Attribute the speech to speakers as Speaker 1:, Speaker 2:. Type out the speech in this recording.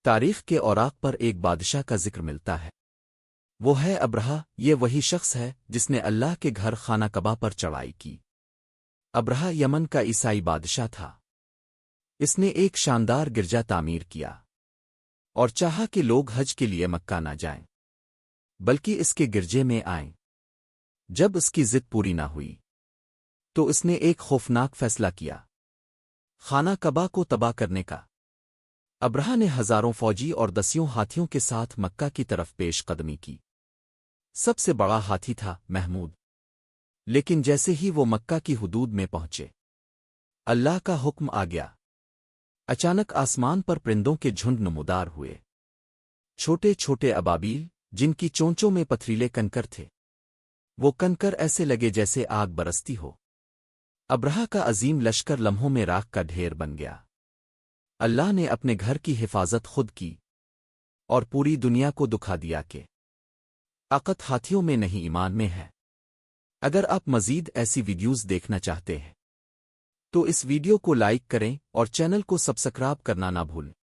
Speaker 1: تاریخ کے اوراق پر ایک بادشاہ کا ذکر ملتا ہے۔ وہ ہے ابرہہ۔ یہ وہی شخص ہے جس نے اللہ کے گھر خانہ کعبہ پر چڑھائی کی۔ ابرہہ یمن کا عیسائی بادشاہ تھا۔ اس نے ایک شاندار گرجا تعمیر کیا اور چاہا کہ لوگ حج کے لیے مکہ نہ جائیں بلکہ اس کے گرجے میں آئیں۔ جب اس کی ضد پوری نہ ہوئی تو اس نے ایک خوفناک فیصلہ کیا، خانہ کعبہ کو تباہ کرنے کا۔ ابرہہ نے ہزاروں فوجی اور دسیوں ہاتھیوں کے ساتھ مکہ کی طرف پیش قدمی کی۔ سب سے بڑا ہاتھی تھا محمود، لیکن جیسے ہی وہ مکہ کی حدود میں پہنچے اللہ کا حکم آ گیا۔ اچانک آسمان پر پرندوں کے جھنڈ نمودار ہوئے، چھوٹے چھوٹے ابابیل جن کی چونچوں میں پتھریلے کنکر تھے۔ وہ کنکر ایسے لگے جیسے آگ برستی ہو۔ ابرہہ کا عظیم لشکر لمحوں میں راکھ کا ڈھیر بن گیا۔ اللہ نے اپنے گھر کی حفاظت خود کی اور پوری دنیا کو دکھا دیا کہ طاقت ہاتھیوں میں نہیں ایمان میں ہے۔ اگر آپ مزید ایسی ویڈیوز دیکھنا چاہتے ہیں تو اس ویڈیو کو لائک کریں اور چینل کو سبسکرائب کرنا نہ بھولیں۔